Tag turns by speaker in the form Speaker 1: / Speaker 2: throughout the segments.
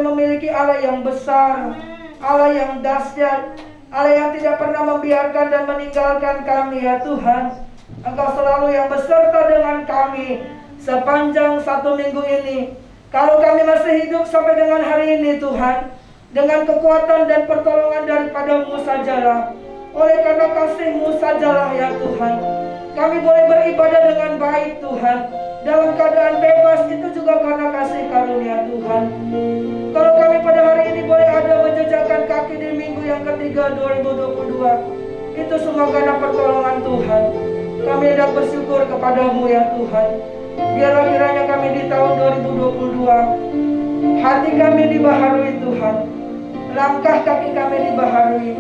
Speaker 1: boleh memiliki Allah yang besar, Allah yang dahsyat, Allah yang tidak pernah membiarkan dan meninggalkan kami ya Tuhan. Engkau selalu yang beserta dengan kami sepanjang 1 minggu ini. Kalau kami masih hidup sampai dengan hari ini Tuhan, dengan kekuatan dan pertolongan daripada-Mu sajalah. Oleh karena kasih-Mu sajalah ya Tuhan, kami boleh beribadah dengan baik Tuhan. Dalam keadaan bebas itu juga karena kasih karunia Tuhan. Kalau kami pada hari ini boleh ada menjejakkan kaki di minggu yang ketiga 2022, itu semua karena pertolongan Tuhan. Kami hendak bersyukur kepada-Mu ya Tuhan. Biarlah kiranya kami di tahun 2022 hati kami dibaharui Tuhan, langkah kaki kami dibaharui,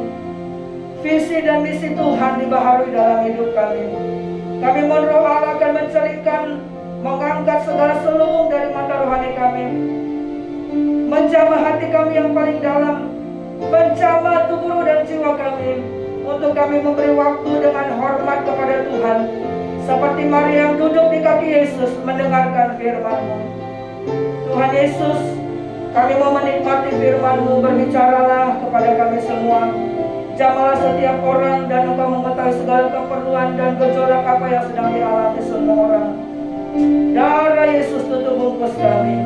Speaker 1: visi dan misi Tuhan dibaharui dalam hidup kami. Kami mohon Roh Allah akan mencelipkan, mengangkat segala selubung dari mata rohani kami, menjamah hati kami yang paling dalam, menjamah tubuh dan jiwa kami, untuk kami memberi waktu dengan hormat kepada Tuhan, seperti Maria yang duduk di kaki Yesus mendengarkan firman-Mu. Tuhan Yesus, kami mau menikmati firman-Mu, berbicaralah kepada kami semua. Jamalah setiap orang dan Engkau mengetahui segala keperluan dan gejolak apa yang sedang dialami semua orang. Darah Yesus tutup bungkus kami.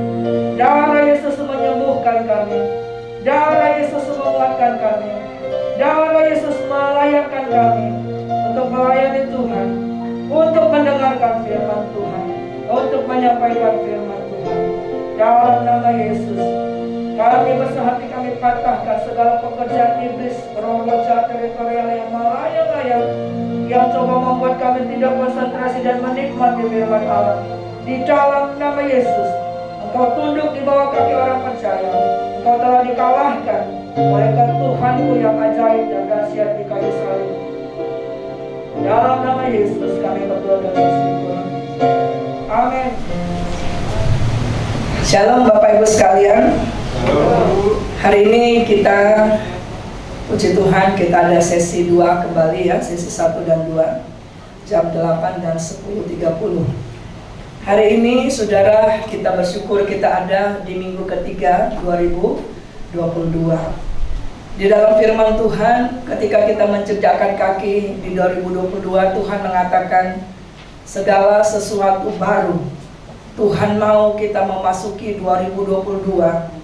Speaker 1: Darah Yesus menyembuhkan kami. Darah Yesus menguatkan kami. Darah Yesus melayakkan kami untuk melayani Tuhan, untuk mendengarkan firman Tuhan, untuk menyampaikan firman Tuhan. Dalam nama Yesus, kami bersehati, kami patahkan segala pekerjaan iblis, roh-roh jahat teritorial yang melayang-layang, yang coba membuat kami tidak konsentrasi dan menikmati firman Allah. Di dalam nama Yesus, Engkau tunduk di bawah kaki orang percaya. Engkau telah dikalahkan oleh Tuhanku yang ajaib dan dahsyat di kayu salib. Dalam nama Yesus kami berdoa dan bersyukur. Amin. Shalom Bapak Ibu sekalian. Hari ini kita, puji Tuhan, kita ada sesi 2 kembali ya, sesi 1 dan 2, jam 8 dan 10.30. Hari ini saudara, kita bersyukur kita ada di minggu ketiga 2022. Di dalam firman Tuhan, ketika kita menjejakkan kaki di 2022, Tuhan mengatakan segala sesuatu baru. Tuhan mau kita memasuki 2022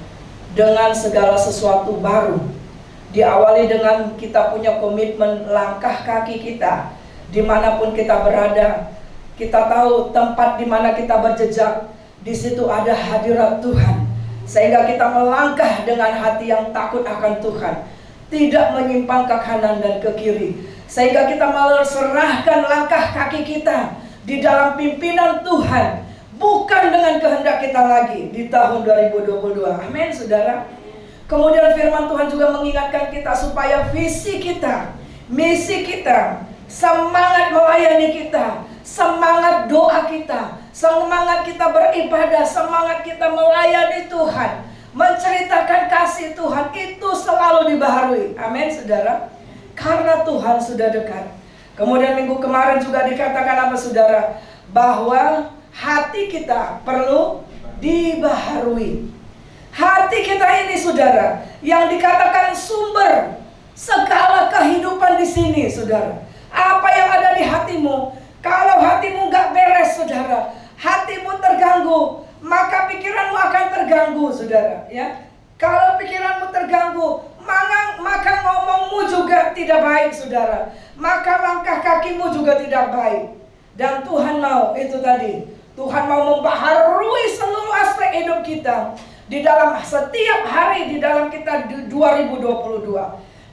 Speaker 1: dengan segala sesuatu baru. Diawali dengan kita punya komitmen langkah kaki kita dimanapun kita berada. Kita tahu tempat di mana kita berjejak, di situ ada hadirat Tuhan. Sehingga kita melangkah dengan hati yang takut akan Tuhan, tidak menyimpang ke kanan dan ke kiri. Sehingga kita serahkan langkah kaki kita di dalam pimpinan Tuhan, bukan dengan kehendak kita lagi di tahun 2022. Amin saudara. Kemudian firman Tuhan juga mengingatkan kita supaya visi kita, misi kita, semangat melayani kita, semangat doa kita, semangat kita beribadah, semangat kita melayani Tuhan, menceritakan kasih Tuhan, itu selalu dibaharui. Amin saudara. Karena Tuhan sudah dekat. Kemudian minggu kemarin juga dikatakan apa saudara? Bahwa hati kita perlu dibaharui. Hati kita ini saudara, yang dikatakan sumber segala kehidupan di sini saudara. Apa yang ada di hatimu, kalau hatimu gak beres saudara, hatimu terganggu, maka pikiranmu akan terganggu saudara ya. Kalau pikiranmu terganggu, maka ngomongmu juga tidak baik saudara, maka langkah kakimu juga tidak baik. Dan Tuhan mau itu tadi, Tuhan mau membaharui seluruh aspek hidup kita di dalam setiap hari di dalam kita 2022.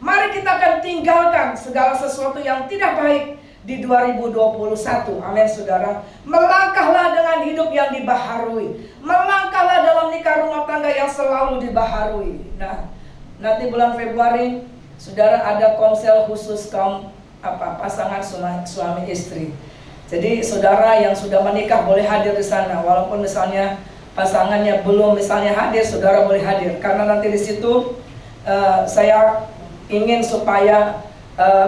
Speaker 1: Mari kita akan tinggalkan segala sesuatu yang tidak baik di 2021. Amin saudara. Melangkahlah dengan hidup yang dibaharui. Melangkahlah dalam nikah rumah tangga yang selalu dibaharui. Nah, nanti bulan Februari saudara ada konsel khusus kaum pasangan suami istri. Jadi saudara yang sudah menikah boleh hadir di sana, walaupun misalnya pasangannya belum misalnya hadir, saudara boleh hadir. Karena nanti di situ saya ingin supaya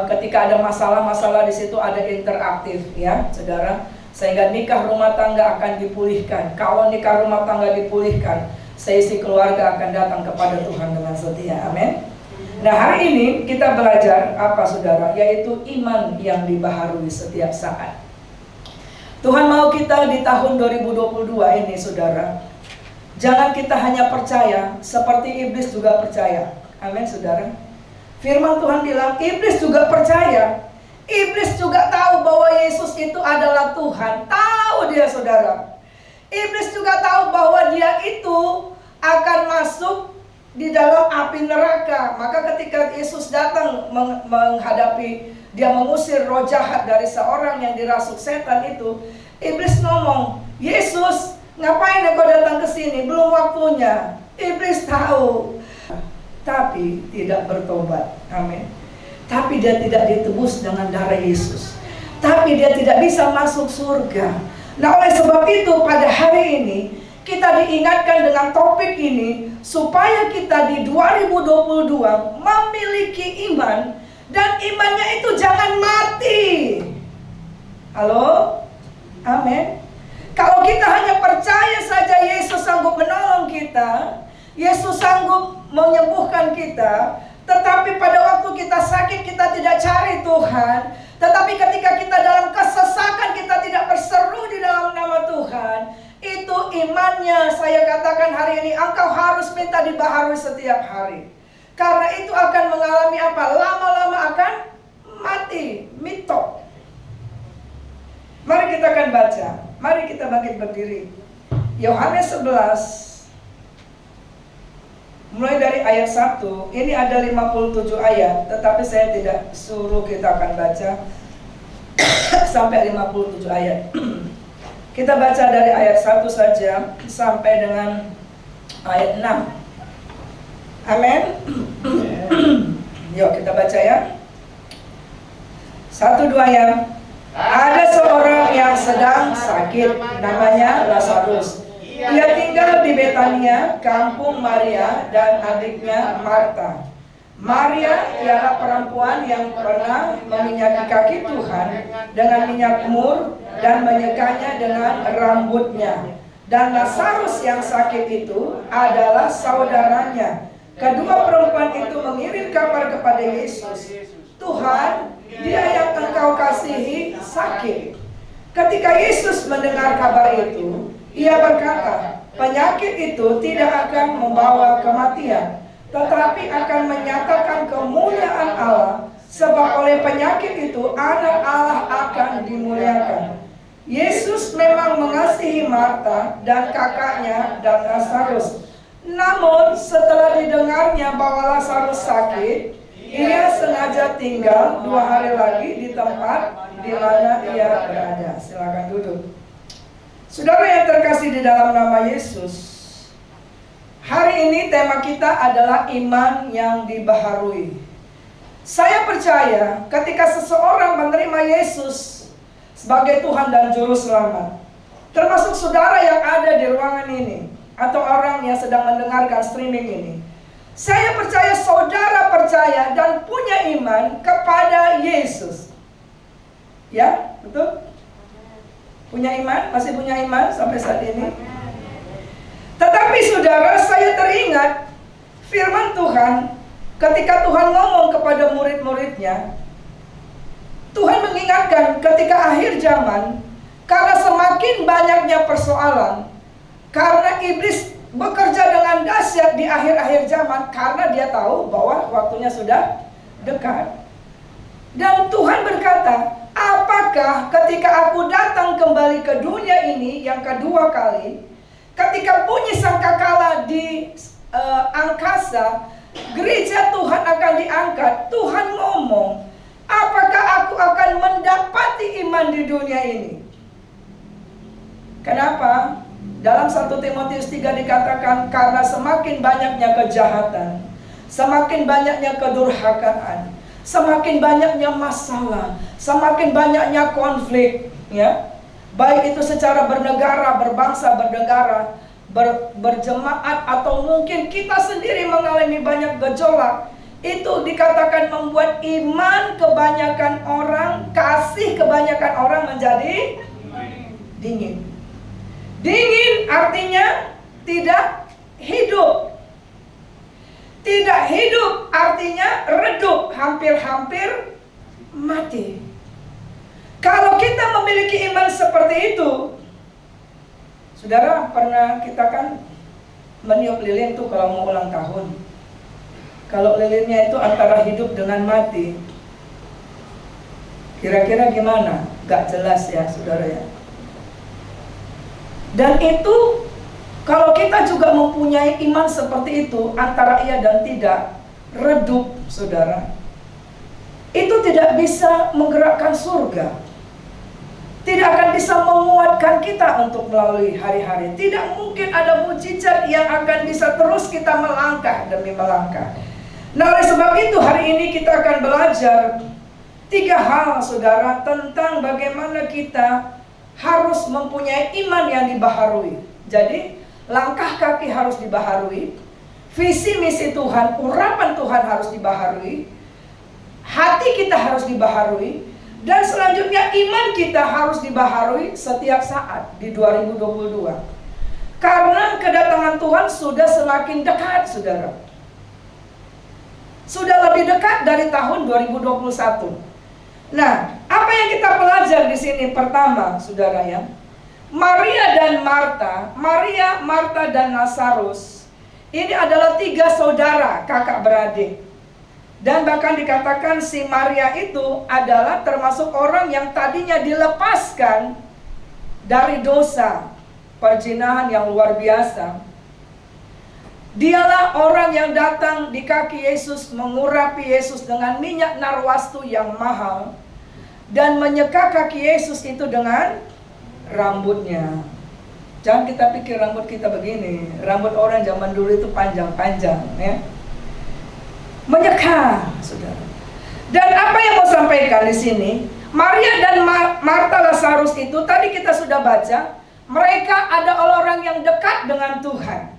Speaker 1: ketika ada masalah-masalah di situ ada interaktif ya, saudara. Sehingga nikah rumah tangga akan dipulihkan. Kalau nikah rumah tangga dipulihkan, seisi keluarga akan datang kepada Tuhan dengan setia. Amin. Nah, hari ini kita belajar apa saudara? Yaitu iman yang dibaharui setiap saat. Tuhan mau kita di tahun 2022 ini saudara, jangan kita hanya percaya seperti iblis juga percaya. Amin saudara. Firman Tuhan bilang iblis juga percaya. Iblis juga tahu bahwa Yesus itu adalah Tuhan. Tahu dia saudara. Iblis juga tahu bahwa dia itu akan masuk di dalam api neraka. Maka ketika Yesus datang menghadapi, dia mengusir roh jahat dari seorang yang dirasuk setan itu, iblis ngomong, Yesus, ngapain kau datang ke sini? Belum waktunya. Iblis tahu, tapi tidak bertobat. Amin. Tapi dia tidak ditebus dengan darah Yesus. Tapi dia tidak bisa masuk surga. Nah, oleh sebab itu pada hari ini kita diingatkan dengan topik ini supaya kita di 2022 memiliki iman, dan imannya itu jangan mati. Halo? Amin. Kalau kita hanya percaya saja Yesus sanggup menolong kita, Yesus sanggup menyembuhkan kita, tetapi pada waktu kita sakit kita tidak cari Tuhan, tetapi ketika kita dalam kesesakan kita tidak berseru di dalam nama Tuhan, itu imannya saya katakan hari ini engkau harus minta dibaharui setiap hari. Karena itu akan mengalami apa? Lama-lama akan mati, mitok. Mari kita akan baca. Mari kita bangkit berdiri. Yohanes 11 mulai dari ayat 1. Ini ada 57 ayat, tetapi saya tidak suruh kita akan baca sampai 57 ayat. Kita baca dari ayat 1 saja sampai dengan ayat 6. Amin. Yuk kita baca ya. 1, 2 ya. Ada seorang yang sedang sakit, namanya Lazarus. Ia tinggal di Betania, kampung Maria dan adiknya Marta. Maria ialah perempuan yang pernah meminyaki kaki Tuhan dengan minyak mur dan menyekanya dengan rambutnya. Dan Lazarus yang sakit itu adalah saudaranya. Kedua perempuan itu mengirim kabar kepada Yesus, Tuhan, dia yang engkau kasihi sakit. Ketika Yesus mendengar kabar itu, ia berkata, penyakit itu tidak akan membawa kematian, tetapi akan menyatakan kemuliaan Allah, sebab oleh penyakit itu anak Allah akan dimuliakan. Yesus memang mengasihi Marta dan kakaknya dan Lazarus. Namun setelah didengarnya bahwa Lazarus sakit, ia sengaja tinggal 2 hari lagi di tempat di mana ia berada. Silakan duduk. Saudara yang terkasih di dalam nama Yesus, hari ini tema kita adalah iman yang dibaharui. Saya percaya ketika seseorang menerima Yesus sebagai Tuhan dan Juru Selamat, termasuk saudara yang ada di ruangan ini atau orang yang sedang mendengarkan streaming ini, saya percaya saudara percaya dan punya iman kepada Yesus. Ya, betul? Punya iman? Masih punya iman sampai saat ini? Tetapi saudara, saya teringat firman Tuhan ketika Tuhan ngomong kepada murid-muridnya. Tuhan mengingatkan ketika akhir zaman, karena semakin banyaknya persoalan, karena iblis bekerja dengan dahsyat di akhir-akhir zaman, karena dia tahu bahwa waktunya sudah dekat. Dan Tuhan berkata, apakah ketika aku datang kembali ke dunia ini yang kedua kali, ketika bunyi sangkakala di angkasa, gereja Tuhan akan diangkat. Tuhan ngomong, apakah aku akan mendapati iman di dunia ini? Kenapa? Dalam 1 Timotius 3 dikatakan, karena semakin banyaknya kejahatan, semakin banyaknya kedurhakaan, semakin banyaknya masalah, semakin banyaknya konflik, ya, baik itu secara bernegara, berbangsa, bernegara, berjemaat, atau mungkin kita sendiri mengalami banyak gejolak. Itu dikatakan membuat iman kebanyakan orang, kasih kebanyakan orang menjadi dingin. Dingin artinya tidak hidup. Tidak hidup artinya redup, hampir-hampir mati. Kalau kita memiliki iman seperti itu, saudara, pernah kita kan meniup lilin tuh kalau mau ulang tahun. Kalau lilinnya itu antara hidup dengan mati, kira-kira gimana? Gak jelas ya, saudara ya. Dan itu, kalau kita juga mempunyai iman seperti itu, antara iya dan tidak, redup, saudara, itu tidak bisa menggerakkan surga. Tidak akan bisa menguatkan kita untuk melalui hari-hari. Tidak mungkin ada mujizat yang akan bisa terus kita melangkah demi melangkah. Nah, oleh sebab itu hari ini kita akan belajar 3 hal, saudara, tentang bagaimana kita harus mempunyai iman yang dibaharui. Jadi, langkah kaki harus dibaharui, visi misi Tuhan, urapan Tuhan harus dibaharui, hati kita harus dibaharui, dan selanjutnya iman kita harus dibaharui setiap saat di 2022. Karena kedatangan Tuhan sudah semakin dekat, saudara. Sudah lebih dekat dari tahun 2021. Nah, apa yang kita belajar di sini? Pertama, saudara ya, Maria dan Marta, Maria, Marta dan Lazarus, ini adalah 3 saudara, kakak beradik. Dan bahkan dikatakan si Maria itu adalah termasuk orang yang tadinya dilepaskan dari dosa perzinahan yang luar biasa. Dialah orang yang datang di kaki Yesus, mengurapi Yesus dengan minyak narwastu yang mahal, dan menyeka kaki Yesus itu dengan rambutnya. Jangan kita pikir rambut kita begini. Rambut orang zaman dulu itu panjang-panjang ya. Menyeka, saudara. Dan apa yang mau sampaikan di sini, Maria dan Marta Lazarus itu tadi kita sudah baca, mereka ada orang yang dekat dengan Tuhan.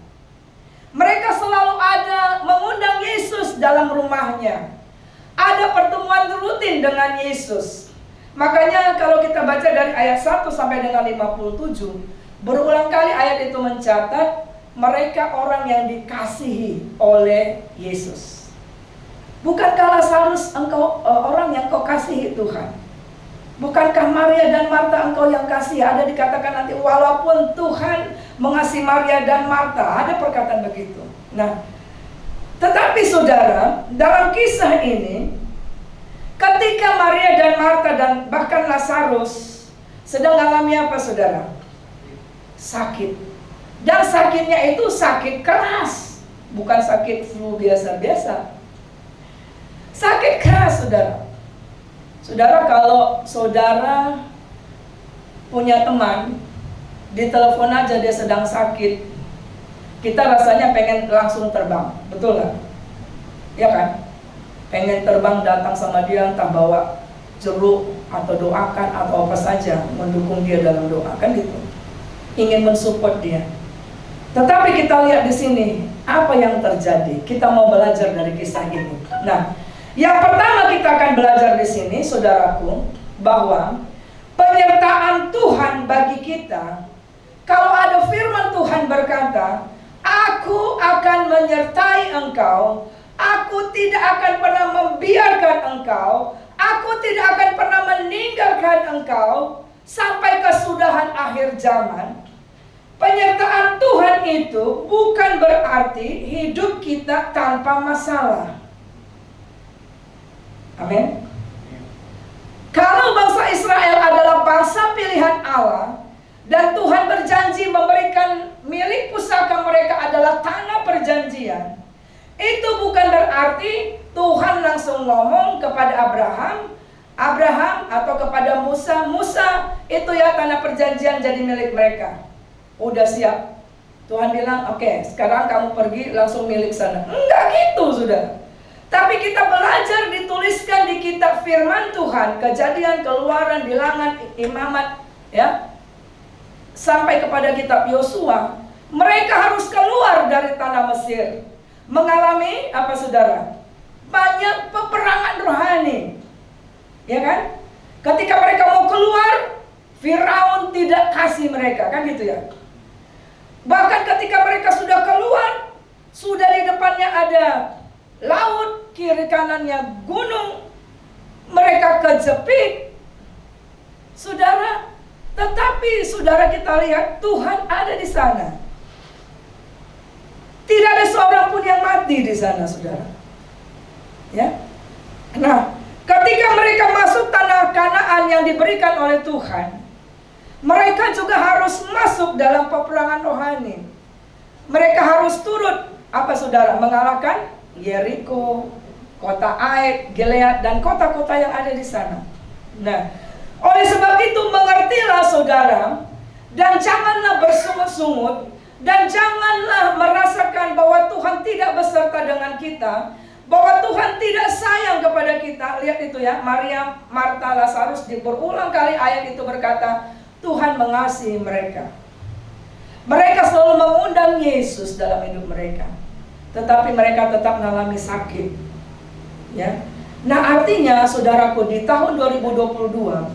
Speaker 1: Mereka selalu ada mengundang Yesus dalam rumahnya. Ada pertemuan rutin dengan Yesus. Makanya kalau kita baca dari ayat 1 sampai dengan 57, berulang kali ayat itu mencatat mereka orang yang dikasihi oleh Yesus. Bukankah Lazarus engkau orang yang kau kasihi Tuhan? Bukankah Maria dan Marta engkau yang kasih? Ada dikatakan nanti walaupun Tuhan mengasihi Maria dan Marta, ada perkataan begitu. Nah, tetapi saudara, dalam kisah ini, ketika Maria dan Marta dan bahkan Lazarus sedang mengalami apa, saudara? Sakit. Dan sakitnya itu sakit keras, bukan sakit flu biasa-biasa. Sakit keras, saudara. Saudara, kalau saudara punya teman, ditelepon aja dia sedang sakit, kita rasanya pengen langsung terbang, betul nggak? Ya kan? Pengen terbang datang sama dia, entah bawa jeruk atau doakan atau apa saja, mendukung dia dalam doa, kan gitu. Ingin mensupport dia. Tetapi kita lihat di sini apa yang terjadi. Kita mau belajar dari kisah ini. Nah, yang pertama kita akan belajar di sini, saudaraku, bahwa penyertaan Tuhan bagi kita. Kalau ada firman Tuhan berkata, aku akan menyertai engkau, aku tidak akan pernah membiarkan engkau, aku tidak akan pernah meninggalkan engkau sampai kesudahan akhir zaman. Penyertaan Tuhan itu bukan berarti hidup kita tanpa masalah. Amin. Kalau bangsa Israel adalah bangsa pilihan Allah, dan Tuhan berjanji memberikan milik pusaka mereka adalah tanah perjanjian, itu bukan berarti Tuhan langsung ngomong kepada Abraham atau kepada Musa, itu ya tanah perjanjian jadi milik mereka. Udah siap. Tuhan bilang, oke, sekarang kamu pergi langsung milik sana. Enggak gitu, sudah. Tapi kita belajar dituliskan di kitab firman Tuhan, Kejadian, Keluaran, Bilangan, Imamat, ya, sampai kepada kitab Yosua, mereka harus keluar dari tanah Mesir, mengalami apa, saudara? Banyak peperangan rohani, ya kan? Ketika mereka mau keluar, Firaun tidak kasih mereka, kan gitu ya. Bahkan ketika mereka sudah keluar, sudah di depannya ada laut, kiri kanannya gunung, mereka kejepit, saudara. Tetapi saudara, kita lihat Tuhan ada di sana. Tidak ada seorang pun yang mati di sana, saudara. Ya. Nah, ketika mereka masuk tanah Kanaan yang diberikan oleh Tuhan, mereka juga harus masuk dalam peperangan rohani. Mereka harus turut, apa saudara, mengalahkan Yeriko, kota Ai, Gilead, dan kota-kota yang ada di sana. Nah, oleh sebab itu mengertilah saudara, dan janganlah bersungut-sungut, dan janganlah merasakan bahwa Tuhan tidak beserta dengan kita, bahwa Tuhan tidak sayang kepada kita. Lihat itu ya, Maria, Marta, Lazarus, berulang kali ayat itu berkata, Tuhan mengasihi mereka. Mereka selalu mengundang Yesus dalam hidup mereka, tetapi mereka tetap mengalami sakit. Ya. Nah, artinya saudaraku, di tahun 2022,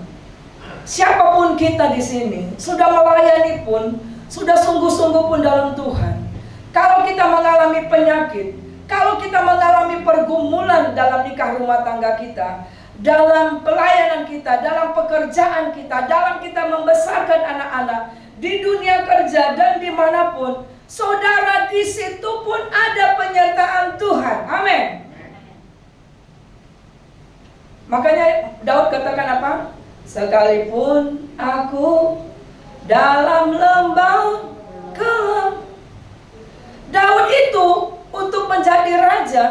Speaker 1: siapapun kita di sini, sudah melayani pun, sudah sungguh-sungguh pun dalam Tuhan, kalau kita mengalami penyakit, kalau kita mengalami pergumulan dalam nikah rumah tangga kita, dalam pelayanan kita, dalam pekerjaan kita, dalam kita membesarkan anak-anak, di dunia kerja dan dimanapun, saudara, di situ pun ada penyertaan Tuhan. Amin. Makanya Daud katakan apa? Sekalipun aku dalam lembah gelap. Daud itu untuk menjadi raja,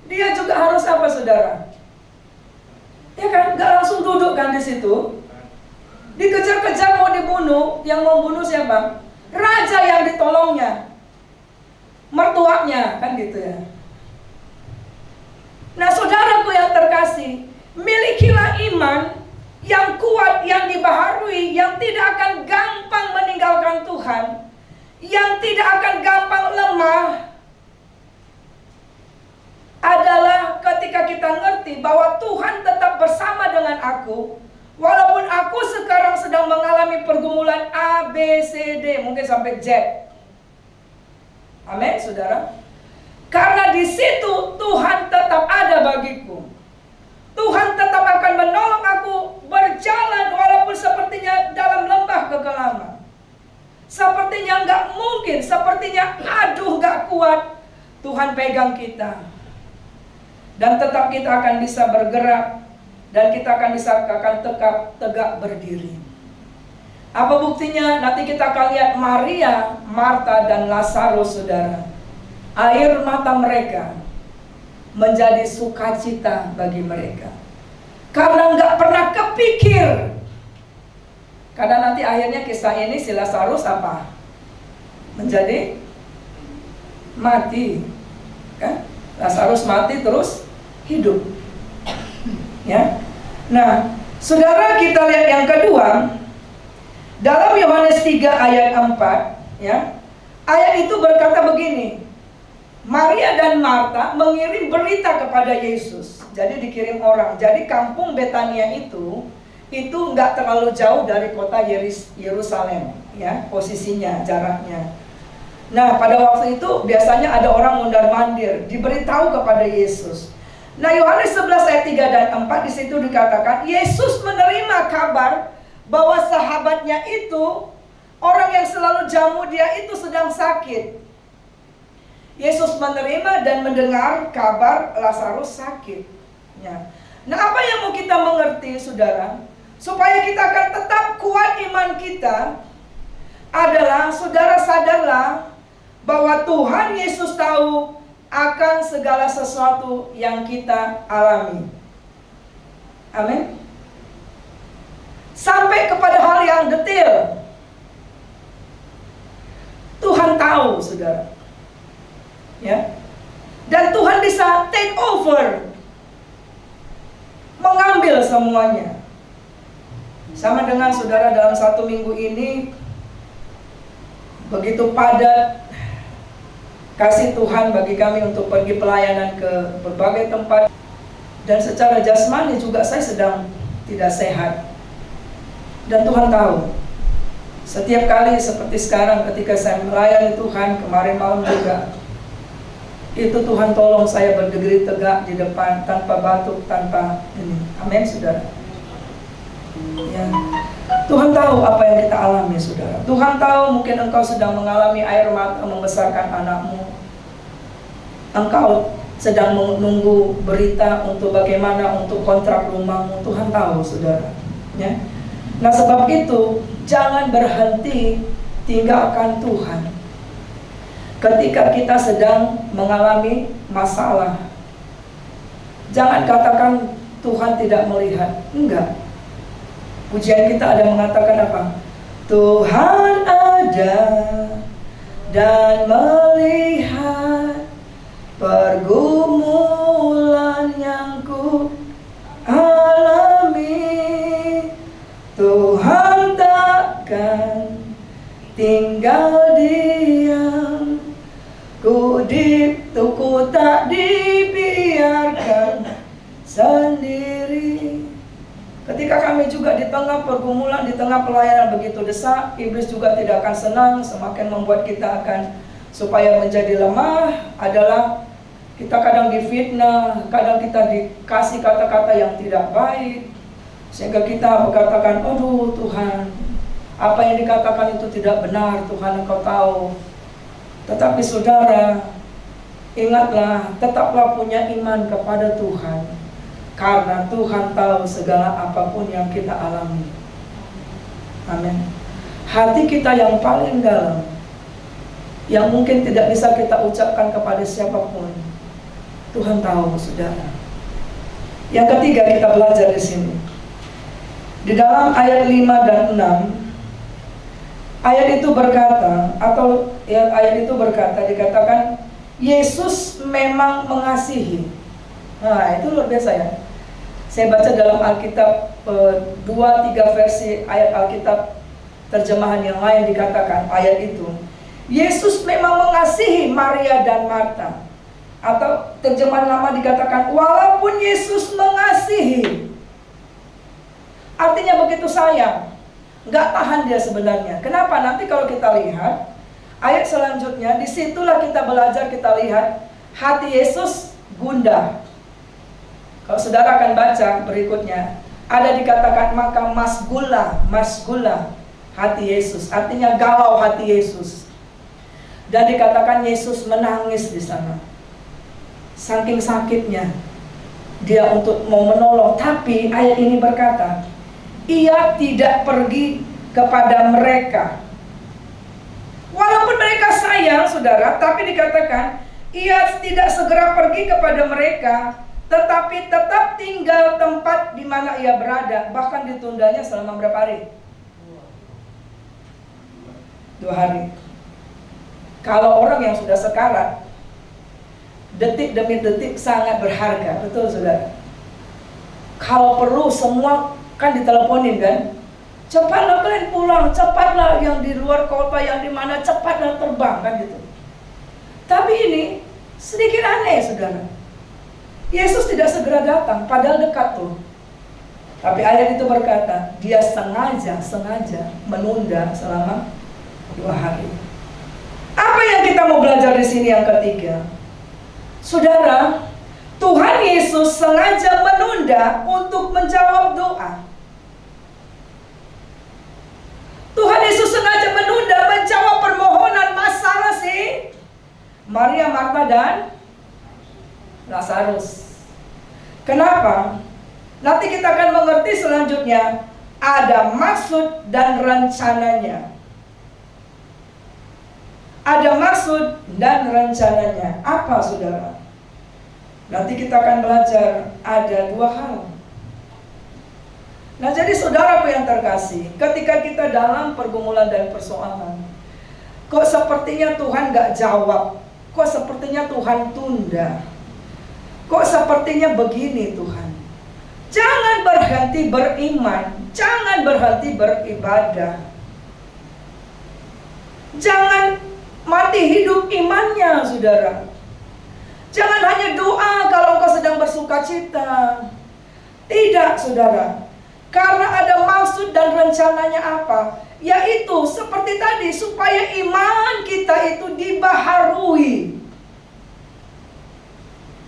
Speaker 1: dia juga harus apa, saudara? Ya kan, gak langsung duduk kan di situ. Dikejar-kejar mau dibunuh, yang mau bunuh siapa? Raja yang ditolongnya, mertuanya, kan gitu ya. Nah, saudaraku yang terkasih, milikilah iman yang kuat, yang dibaharui, yang tidak akan gampang meninggalkan Tuhan, yang tidak akan gampang lemah. Adalah ketika kita ngerti bahwa Tuhan tetap bersama dengan aku, walaupun aku sekarang sedang mengalami pergumulan A, B, C, D, mungkin sampai Z. Amin, saudara. Karena di situ Tuhan tetap ada bagiku. Tuhan tetap akan menolong aku berjalan walaupun sepertinya dalam lembah kegelapan. Sepertinya nggak mungkin, sepertinya aduh nggak kuat. Tuhan pegang kita. Dan tetap kita akan bisa bergerak, dan kita akan bisa tegak berdiri. Apa buktinya? Nanti kita akan lihat Maria, Marta, dan Lazarus, saudara. Air mata mereka menjadi sukacita bagi mereka, karena nggak pernah kepikir. Karena nanti akhirnya kisah ini si Lazarus apa? Menjadi mati, kan? Lazarus mati terus hidup. Ya. Nah, saudara, kita lihat yang kedua dalam Yohanes 3 ayat 4, ya. Ayat itu berkata begini. Maria dan Marta mengirim berita kepada Yesus. Jadi dikirim orang. Jadi kampung Betania itu nggak terlalu jauh dari kota Yerusalem, ya, posisinya, jaraknya. Nah, pada waktu itu biasanya ada orang mondar-mandir, diberitahu kepada Yesus. Nah, Yohanes 11 ayat 3 dan 4 di situ dikatakan, Yesus menerima kabar bahwa sahabatnya itu, orang yang selalu jamu dia itu sedang sakit. Yesus menerima dan mendengar kabar Lazarus sakit. Ya. Nah, apa yang mau kita mengerti, saudara? Supaya kita akan tetap kuat iman kita adalah, saudara, sadarlah bahwa Tuhan Yesus tahu akan segala sesuatu yang kita alami. Amin. Sampai kepada hal yang detail. Tuhan tahu, saudara. Ya. Dan Tuhan bisa take over, mengambil semuanya. Sama dengan saudara dalam 1 minggu ini, begitu padat kasih Tuhan bagi kami untuk pergi pelayanan ke berbagai tempat. Dan secara jasmani juga saya sedang tidak sehat. Dan Tuhan tahu. Setiap kali seperti sekarang ketika saya melayani Tuhan, kemarin malam juga, Itu Tuhan tolong saya berdiri tegak di depan, tanpa batuk, tanpa ini. Amin, saudara. Ya. Tuhan tahu apa yang kita alami, saudara. Tuhan tahu mungkin engkau sedang mengalami air mata membesarkan anakmu. Engkau sedang menunggu berita untuk bagaimana untuk kontrak rumahmu. Tuhan tahu, saudara. Ya. Nah, sebab itu jangan berhenti tinggalkan Tuhan. Ketika kita sedang mengalami masalah, jangan katakan Tuhan tidak melihat. Enggak. Pujian kita ada mengatakan apa? Tuhan ada dan melihat pergumulan yang ku alami. Tuhan takkan tinggal diam. Ku tak dibiarkan sendiri. Ketika kami juga di tengah pergumulan, di tengah pelayanan begitu desak, iblis juga tidak akan senang. Semakin membuat kita akan supaya menjadi lemah adalah kita kadang difitnah, kadang kita dikasih kata-kata yang tidak baik, sehingga kita berkatakan, aduh Tuhan, apa yang dikatakan itu tidak benar, Tuhan Engkau tahu. Tetapi saudara, ingatlah, tetaplah punya iman kepada Tuhan, karena Tuhan tahu segala apapun yang kita alami. Amin. Hati kita yang paling dalam, yang mungkin tidak bisa kita ucapkan kepada siapapun, Tuhan tahu, saudara. Yang ketiga kita belajar di sini. Di dalam ayat 5 dan 6, ayat itu berkata, dikatakan Yesus memang mengasihi. Nah, itu luar biasa ya. Saya baca dalam Alkitab 2-3 versi ayat Alkitab terjemahan yang lain dikatakan ayat itu, Yesus memang mengasihi Maria dan Marta. Atau terjemahan lama dikatakan walaupun Yesus mengasihi. Artinya begitu sayang. Nggak tahan dia sebenarnya. Kenapa? Nanti kalau kita lihat ayat selanjutnya, disitulah kita belajar, kita lihat hati Yesus gundah. Kalau saudara akan baca berikutnya, ada dikatakan maka masgula hati Yesus, artinya galau hati Yesus. Dan dikatakan Yesus menangis di sana. Saking sakitnya dia untuk mau menolong, tapi ayat ini berkata, Ia tidak pergi kepada mereka. Walaupun mereka sayang, saudara, tapi dikatakan Ia tidak segera pergi kepada mereka, tetapi tetap tinggal tempat di mana Ia berada. Bahkan ditundanya selama berapa hari? 2 hari. Kalau orang yang sudah sekarat, detik demi detik sangat berharga, betul saudara. Kalau perlu semua kan diteleponin kan, cepatlah kalian pulang, cepatlah yang di luar kota, yang di mana, cepatlah terbang kan gitu. Tapi ini sedikit aneh, saudara. Yesus tidak segera datang, padahal dekat tuh. Tapi ayat itu berkata, dia sengaja menunda selama 2 hari. Apa yang kita mau belajar di sini yang ketiga? Saudara, Tuhan Yesus sengaja menunda untuk menjawab doa. Tuhan Yesus sengaja menunda menjawab permohonan masalah si Maria, Marta, dan Lazarus. Kenapa? Nanti kita akan mengerti selanjutnya. Ada maksud dan rencananya. Ada maksud dan rencananya. Apa, saudara? Nanti kita akan belajar ada 2 hal. Nah, jadi saudaraku yang terkasih, ketika kita dalam pergumulan dan persoalan, kok sepertinya Tuhan gak jawab, kok sepertinya Tuhan tunda, kok sepertinya begini Tuhan. Jangan berhenti beriman, jangan berhenti beribadah, jangan mati hidup imannya, saudara. Jangan hanya doa kalau engkau sedang bersuka cita. Tidak, saudara. Karena ada maksud dan rencananya apa? Yaitu seperti tadi, supaya iman kita itu dibaharui.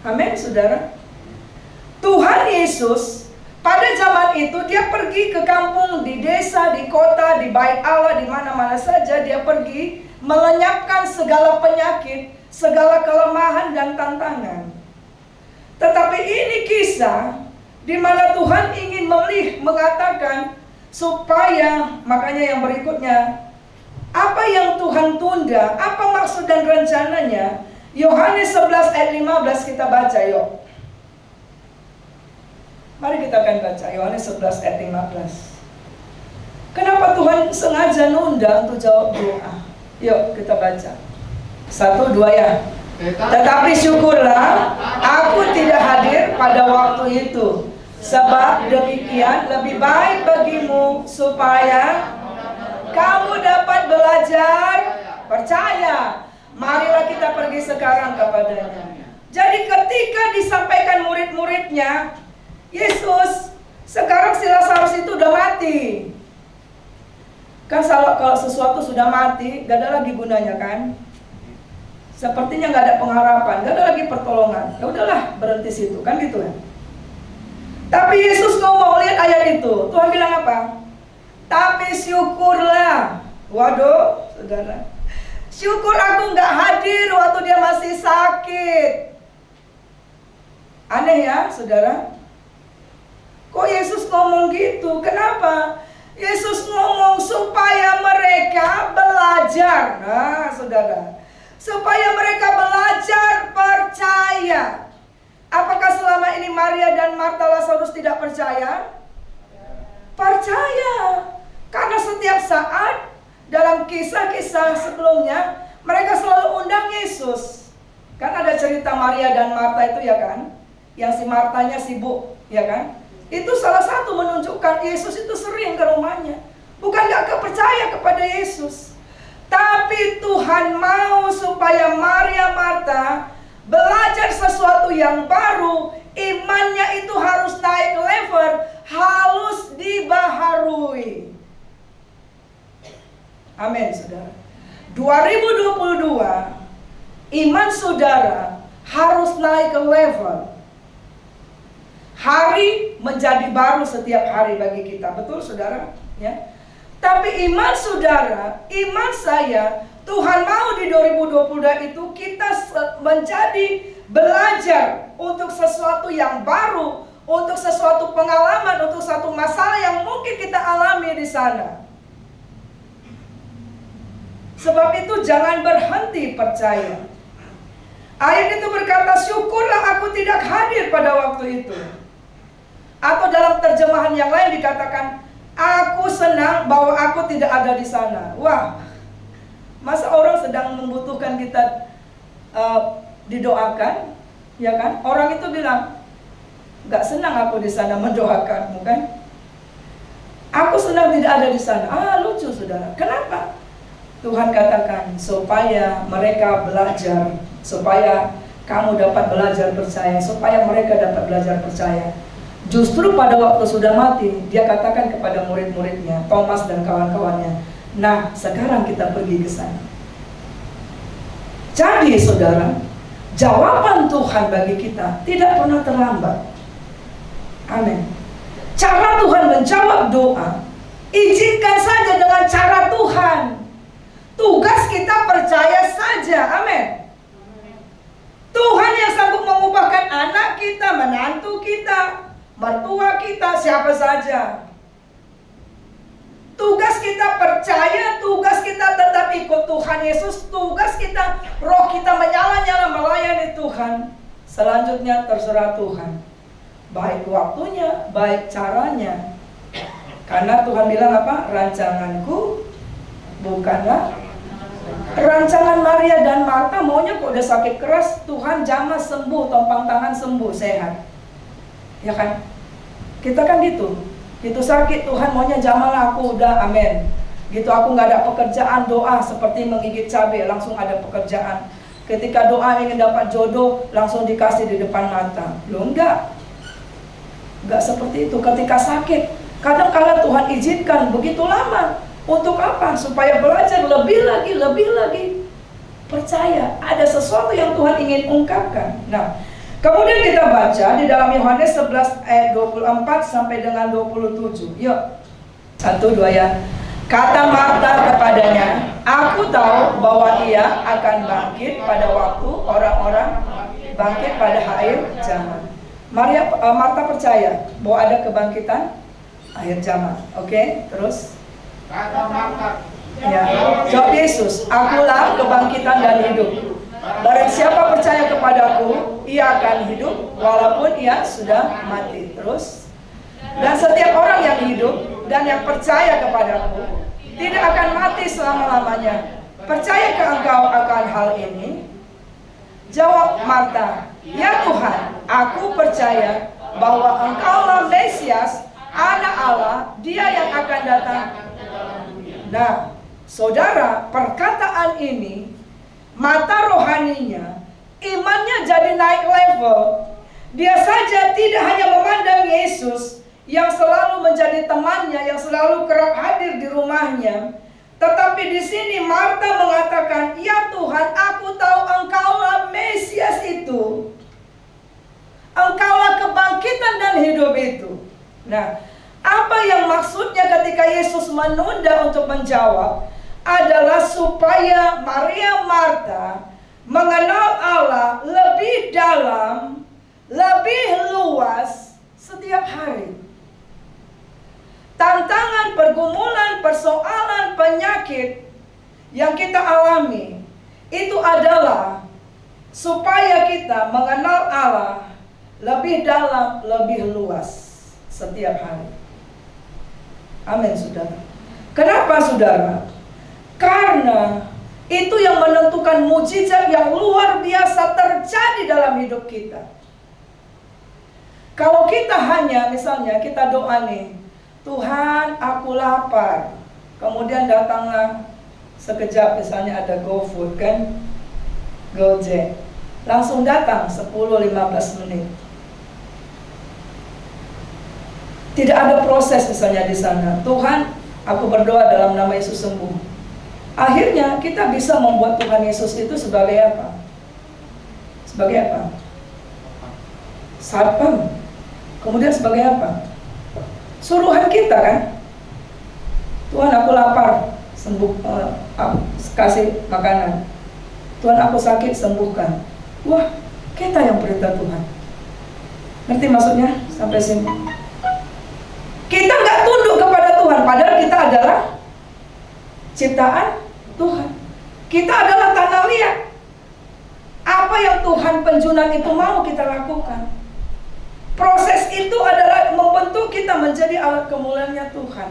Speaker 1: Amin, saudara. Tuhan Yesus pada zaman itu dia pergi ke kampung, di desa, di kota, di bait Allah, di mana-mana saja dia pergi melenyapkan segala penyakit, segala kelemahan dan tantangan. Tetapi ini kisah di mana Tuhan ingin mengatakan supaya, makanya yang berikutnya, apa yang Tuhan tunda, apa maksud dan rencananya? Yohanes 11 ayat 15 kita baca yuk. Mari kita akan baca Yohanes 11 ayat 15. Kenapa Tuhan sengaja nunda untuk jawab doa? Yuk kita baca. 1, 2 ya. Tetapi syukurlah aku tidak hadir pada waktu itu, sebab demikian lebih baik bagimu supaya kamu dapat belajar percaya. Marilah kita pergi sekarang kepadanya. Jadi ketika disampaikan murid-muridnya, Yesus, sekarang si Lazarus itu udah mati. Kan kalau sesuatu sudah mati, gak ada lagi gunanya kan? Sepertinya gak ada pengharapan, gak ada lagi pertolongan. Ya udahlah, berhenti situ, kan gitu kan? Tapi Yesus ngomong, lihat ayat itu. Tuhan bilang apa? Tapi syukurlah. Waduh, saudara. Syukur aku gak hadir waktu dia masih sakit. Aneh ya, saudara? Kok Yesus ngomong gitu? Kenapa? Yesus ngomong supaya mereka belajar. Nah, saudara, supaya mereka belajar percaya. Apakah selama ini Maria dan Marta Lazarus tidak percaya? Percaya. Karena setiap saat dalam kisah-kisah sebelumnya mereka selalu undang Yesus. Kan ada cerita Maria dan Marta itu ya kan? Yang si Martanya sibuk, ya kan? Itu salah satu menunjukkan Yesus itu sering ke rumahnya. Bukan gak percaya kepada Yesus, tapi Tuhan mau supaya Maria Marta belajar sesuatu yang baru. Imannya itu harus naik level, harus dibaharui. Amin, saudara. 2022, iman saudara harus naik ke level. Hari menjadi baru setiap hari bagi kita, betul saudara? Ya. Tapi iman saudara, iman saya, Tuhan mau di 2022 itu kita menjadi belajar untuk sesuatu yang baru, untuk sesuatu pengalaman, untuk satu masalah yang mungkin kita alami di sana. Sebab itu jangan berhenti percaya. Ayat itu berkata, syukurlah aku tidak hadir pada waktu itu. Atau dalam terjemahan yang lain dikatakan, aku senang bahwa aku tidak ada di sana. Wah, masa orang sedang membutuhkan kita didoakan, ya kan? Orang itu bilang, gak senang aku di sana mendoakanmu kan? Aku senang tidak ada di sana. Ah, lucu saudara. Kenapa? Tuhan katakan supaya mereka belajar, supaya kamu dapat belajar percaya, supaya mereka dapat belajar percaya. Justru pada waktu sudah mati, dia katakan kepada murid-muridnya, Thomas dan kawan-kawannya, nah sekarang kita pergi ke sana. Jadi saudara, jawaban Tuhan bagi kita tidak pernah terlambat. Amin. Cara Tuhan menjawab doa, izinkan saja dengan cara Tuhan. Tugas kita percaya saja, amin. Tuhan yang sanggup mengubahkan anak kita, menantu kita, mertua kita, siapa saja. Tugas kita percaya, tugas kita tetap ikut Tuhan Yesus, tugas kita, roh kita menyala-nyala melayani Tuhan. Selanjutnya terserah Tuhan, baik waktunya, baik caranya. Karena Tuhan bilang apa? Rancanganku bukanlah rancangan Maria dan Marta. Maunya kok udah sakit keras, Tuhan jamah sembuh, tompang tangan sembuh, sehat. Ya kan? Kita kan gitu. Gitu sakit, Tuhan maunya jamah aku udah, amin. Gitu aku gak ada pekerjaan, doa seperti menggigit cabai, langsung ada pekerjaan. Ketika doa ingin dapat jodoh, langsung dikasih di depan mata. Loh enggak seperti itu. Ketika sakit, kadang-kadang Tuhan izinkan begitu lama. Untuk apa? Supaya belajar lebih lagi percaya. Ada sesuatu yang Tuhan ingin ungkapkan. Nah, Kemudian kita baca di dalam Yohanes 11 ayat 24 sampai dengan 27. Yuk, 1, 2 ya. Kata Marta kepadanya, aku tahu bahwa ia akan bangkit pada waktu orang-orang bangkit pada akhir zaman. Marta percaya bahwa ada kebangkitan akhir zaman. Oke, terus?
Speaker 2: Kata Marta,
Speaker 1: ya, jawab Yesus, akulah kebangkitan dan hidup. Barang siapa percaya kepadaku, ia akan hidup walaupun ia sudah mati. Terus, dan setiap orang yang hidup dan yang percaya kepadaku tidak akan mati selama-lamanya. Percayakah engkau akan hal ini? Jawab Marta, ya Tuhan, aku percaya bahwa engkaulah Mesias, Anak Allah, Dia yang akan datang. Nah, saudara, perkataan ini mata rohaninya, imannya jadi naik level. Dia saja tidak hanya memandang Yesus yang selalu menjadi temannya, yang selalu kerap hadir di rumahnya, tetapi di sini Marta mengatakan, ya Tuhan, aku tahu engkaulah Mesias itu, engkaulah kebangkitan dan hidup itu. Nah, apa yang maksudnya ketika Yesus menunda untuk menjawab adalah supaya Maria Marta mengenal Allah lebih dalam, lebih luas setiap hari. Tantangan, pergumulan, persoalan, penyakit yang kita alami itu adalah supaya kita mengenal Allah lebih dalam, lebih luas setiap hari. Amin, saudara. Kenapa, saudara? Karena itu yang menentukan mujizat yang luar biasa terjadi dalam hidup kita. Kalau kita hanya, misalnya kita doa nih, Tuhan, aku lapar. Kemudian datanglah sekejap, misalnya ada GoFood kan, Gojek, langsung datang 10-15 menit. Tidak ada proses misalnya di sana. Tuhan, aku berdoa dalam nama Yesus sembuh. Akhirnya kita bisa membuat Tuhan Yesus itu sebagai apa? Sebagai apa? Satpam. Kemudian sebagai apa? Suruhan kita kan? Tuhan, aku lapar, sembuh, kasih makanan. Tuhan, aku sakit, sembuhkan. Wah, kita yang perintah Tuhan. Ngerti maksudnya? Sampai sini. Kita nggak tunduk kepada Tuhan, padahal kita adalah ciptaan Tuhan. Kita adalah tanah liat. Apa yang Tuhan penjunan itu mau kita lakukan. Proses itu adalah membentuk kita menjadi alat kemuliaannya Tuhan.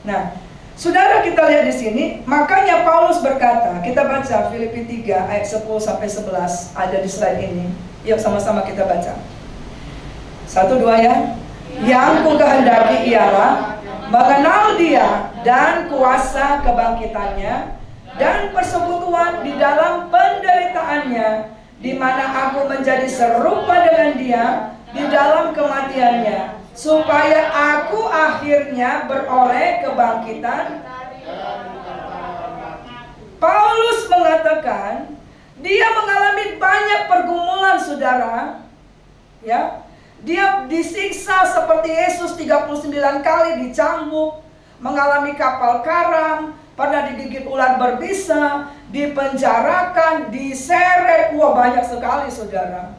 Speaker 1: Nah, saudara, kita lihat di sini, makanya Paulus berkata, kita baca Filipi 3 ayat 10 sampai 11 ada di slide ini. Yuk sama-sama kita baca. 1, 2 ya. Yang ku kehendaki ialah mengenal Dia dan kuasa kebangkitannya dan persekutuan di dalam penderitaannya, di mana aku menjadi serupa dengan Dia di dalam kematiannya, supaya aku akhirnya beroleh kebangkitan. Paulus mengatakan dia mengalami banyak pergumulan, saudara. Ya, dia disiksa seperti Yesus 39 kali, dicambuk, mengalami kapal karam, pernah digigit ular berbisa, dipenjarakan, diseret, wah banyak sekali, saudara.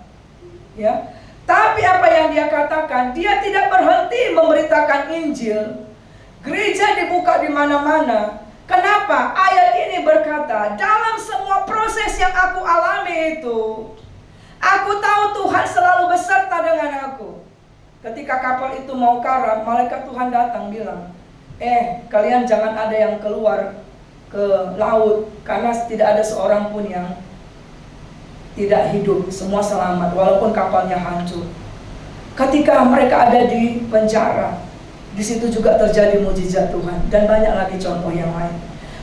Speaker 1: Ya. Tapi apa yang dia katakan, dia tidak berhenti memberitakan Injil. Gereja dibuka di mana-mana. Kenapa? Ayat ini berkata, dalam semua proses yang aku alami itu, aku tahu Tuhan selalu beserta dengan aku. Ketika kapal itu mau karam, malaikat Tuhan datang bilang, kalian jangan ada yang keluar ke laut, karena tidak ada seorang pun yang tidak hidup, semua selamat walaupun kapalnya hancur. Ketika mereka ada di penjara, di situ juga terjadi mujizat Tuhan, dan banyak lagi contoh yang lain.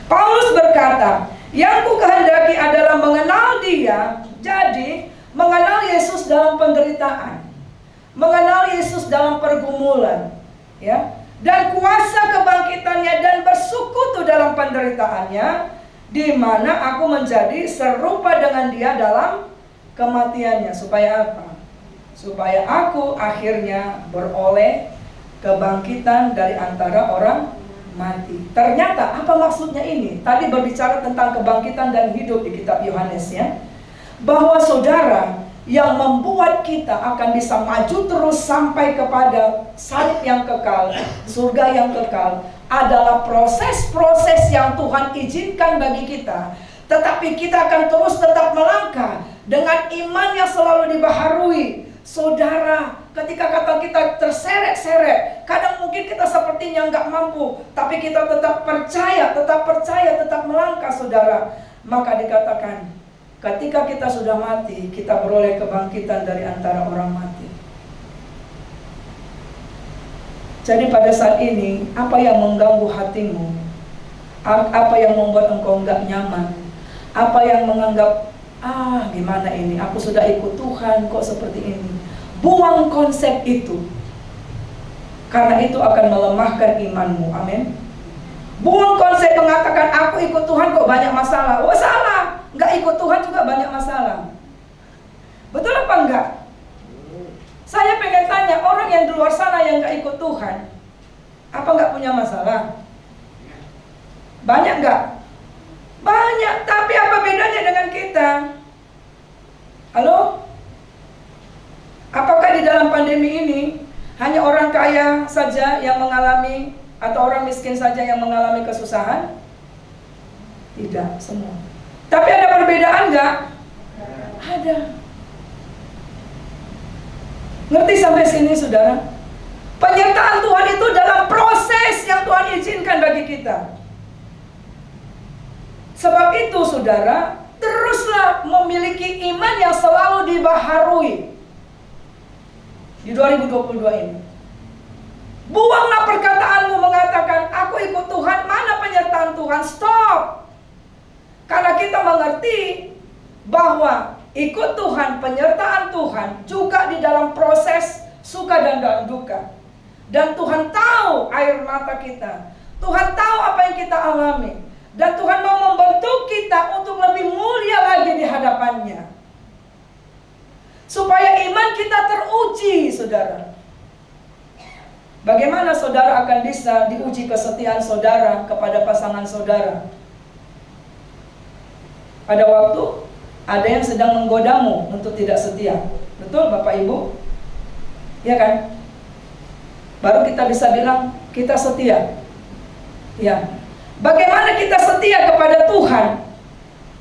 Speaker 1: Paulus berkata, yang ku kehendaki adalah mengenal Dia, jadi mengenal Yesus dalam penderitaan, mengenal Yesus dalam pergumulan, ya, dan kuasa kebangkitannya dan bersekutu dalam penderitaannya, di mana aku menjadi serupa dengan Dia dalam kematiannya. Supaya apa? supaya aku akhirnya beroleh kebangkitan dari antara orang mati. Ternyata apa maksudnya ini? Tadi berbicara tentang kebangkitan dan hidup di kitab Yohanes ya, bahwa saudara, yang membuat kita akan bisa maju terus sampai kepada salib yang kekal, surga yang kekal, adalah proses-proses yang Tuhan izinkan bagi kita. Tetapi kita akan terus tetap melangkah dengan iman yang selalu dibaharui. Saudara, ketika kata kita terseret-seret, kadang mungkin kita sepertinya nggak mampu, tapi kita tetap percaya, tetap melangkah, saudara. Maka dikatakan, ketika kita sudah mati, kita beroleh kebangkitan dari antara orang mati. Jadi pada saat ini, apa yang mengganggu hatimu? Apa yang membuat engkau nggak nyaman? Apa yang menganggap, gimana ini, aku sudah ikut Tuhan kok seperti ini? Buang konsep itu, karena itu akan melemahkan imanmu. Amin. Buang konsep mengatakan aku ikut Tuhan kok banyak masalah. Oh salah, nggak ikut Tuhan juga banyak masalah. Betul apa enggak? Saya pengen tanya, orang yang di luar sana yang nggak ikut Tuhan, apa nggak punya masalah? Banyak nggak? Banyak, tapi apa bedanya dengan kita? Halo? Apakah di dalam pandemi ini hanya orang kaya saja yang mengalami, atau orang miskin saja yang mengalami kesusahan? Tidak, semua. Tapi ada perbedaan nggak? Ada. Ngerti sampai sini, saudara? Penyertaan Tuhan itu dalam proses yang Tuhan izinkan bagi kita. Sebab itu, saudara, teruslah memiliki iman yang selalu dibaharui di 2022 ini. Buanglah perkataanmu mengatakan, aku ikut Tuhan, mana penyertaan Tuhan? Stop! Karena kita mengerti bahwa ikut Tuhan, penyertaan Tuhan juga di dalam proses suka dan duka. Dan Tuhan tahu air mata kita, Tuhan tahu apa yang kita alami, dan Tuhan mau membentuk kita untuk lebih mulia lagi di hadapannya, supaya iman kita teruji, saudara. Bagaimana saudara akan bisa diuji kesetiaan saudara kepada pasangan saudara? Pada waktu ada yang sedang menggodamu untuk tidak setia. Betul Bapak Ibu? Ya kan? Baru kita bisa bilang kita setia. Ya. Bagaimana kita setia kepada Tuhan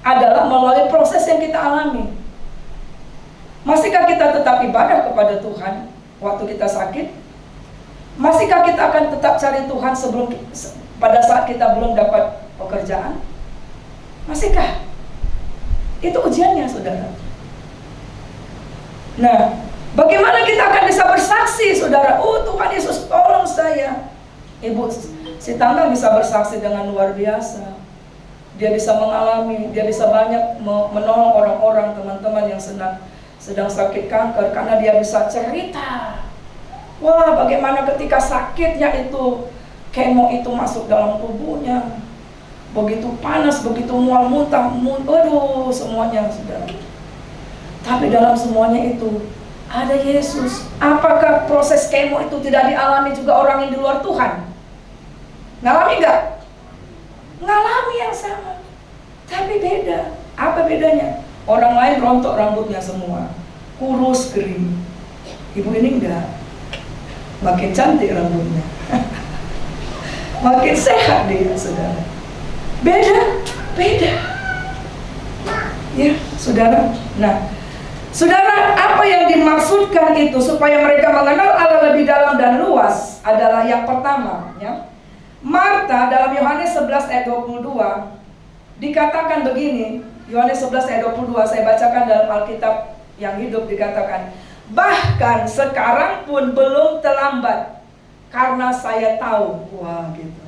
Speaker 1: adalah melalui proses yang kita alami. Masihkah kita tetap ibadah kepada Tuhan waktu kita sakit? Masihkah kita akan tetap cari Tuhan pada saat kita belum dapat pekerjaan? Masihkah? Itu ujiannya, saudara. Nah, bagaimana kita akan bisa bersaksi, saudara? Oh, Tuhan Yesus tolong saya. Ibu si Tangga bisa bersaksi dengan luar biasa. Dia bisa mengalami, dia bisa banyak menolong orang-orang, teman-teman yang sedang sakit kanker, karena dia bisa cerita. Wah, bagaimana ketika sakitnya itu, kemo itu masuk dalam tubuhnya, begitu panas, begitu mual muntah, aduh semuanya, saudara. Tapi dalam semuanya itu ada Yesus. Apakah proses kemo itu tidak dialami juga orang yang di luar Tuhan? Ngalami nggak? Ngalami yang sama, tapi beda. Apa bedanya? Orang lain rontok rambutnya semua, kurus kering. Ibu ini enggak, makin cantik rambutnya, makin sehat dia, saudara. Beda. Ya, saudara. Nah, saudara, apa yang dimaksudkan itu supaya mereka mengenal Allah lebih dalam dan luas adalah yang pertama, ya. Marta dalam Yohanes 11 ayat 22 dikatakan begini. Yohanes 11 ayat 22, saya bacakan dalam Alkitab yang hidup, dikatakan, bahkan sekarang pun belum terlambat, karena saya tahu. Wah, gitu.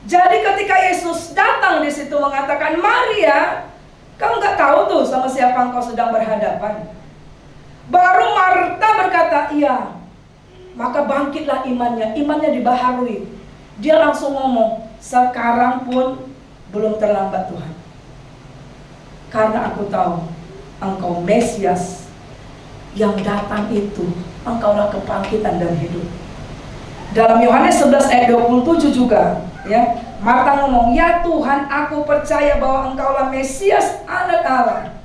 Speaker 1: Jadi ketika Yesus datang di situ mengatakan, Maria, kau nggak tahu tuh sama siapa engkau sedang berhadapan. Baru Marta berkata, iya. Maka bangkitlah imannya dibaharui. Dia langsung ngomong, sekarang pun belum terlambat Tuhan. Karena aku tahu Engkau Mesias, yang datang itu engkaulah kebangkitan dan hidup. Dalam Yohanes 11 ayat 27 juga, ya, Marta ngomong, ya Tuhan, aku percaya bahwa engkaulah Mesias, anak Allah.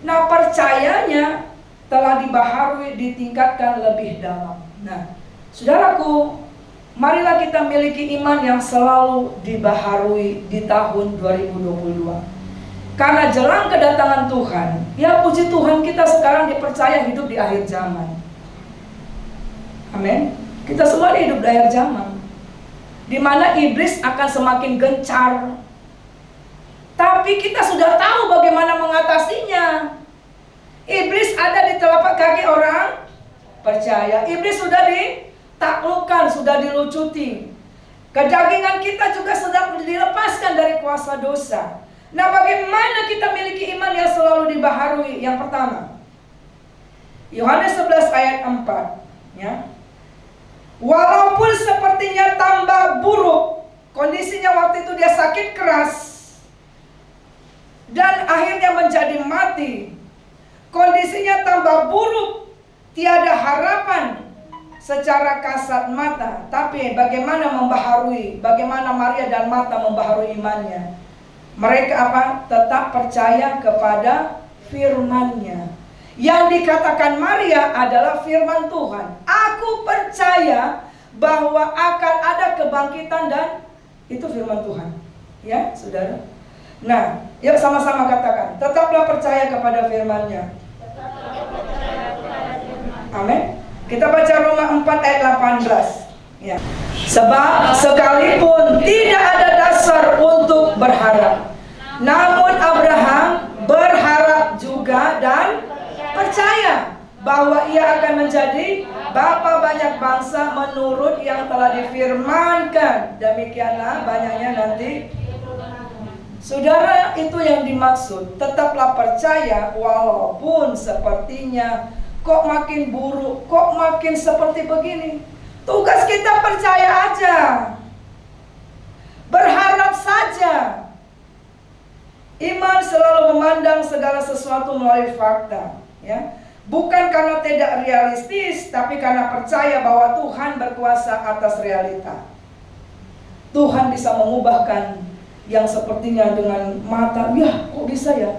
Speaker 1: Nah, percayanya telah dibaharui, ditingkatkan lebih dalam. Nah, saudaraku, marilah kita miliki iman yang selalu dibaharui di tahun 2022. Karena jelang kedatangan Tuhan, ya puji Tuhan, kita sekarang dipercaya hidup di akhir zaman. Amin. Kita semua hidup di akhir zaman, di mana iblis akan semakin gencar. Tapi kita sudah tahu bagaimana mengatasinya. Iblis ada di telapak kaki orang percaya. Iblis sudah ditaklukkan, sudah dilucuti. Kedagingan kita juga sudah dilepaskan dari kuasa dosa. Nah, bagaimana kita miliki iman yang selalu dibaharui? Yang pertama, Yohanes 11 ayat 4, ya. Walaupun sepertinya tambah buruk kondisinya, waktu itu dia sakit keras dan akhirnya menjadi mati. Kondisinya tambah buruk, tiada harapan secara kasat mata. Tapi bagaimana membaharui, bagaimana Maria dan Marta membaharui imannya? Mereka apa? Tetap percaya kepada firman-Nya. Yang dikatakan Maria adalah firman Tuhan. Aku percaya bahwa akan ada kebangkitan, dan itu firman Tuhan. Ya, saudara. Nah, yuk sama-sama katakan, tetaplah percaya kepada firman-Nya. Amin. Kita baca Roma 4 ayat 18. Ya. Sebab sekalipun tidak ada dasar untuk berharap, namun Abraham berharap juga dan percaya bahwa ia akan menjadi bapa banyak bangsa menurut yang telah difirmankan. Demikianlah banyaknya nanti. Saudara, itu yang dimaksud. Tetaplah percaya walaupun sepertinya kok makin buruk, kok makin seperti begini. Tugas kita percaya aja, berharap saja. Iman selalu memandang segala sesuatu melalui fakta, ya. Bukan karena tidak realistis, tapi karena percaya bahwa Tuhan berkuasa atas realita. Tuhan bisa mengubahkan yang sepertinya dengan mata, ya kok bisa ya?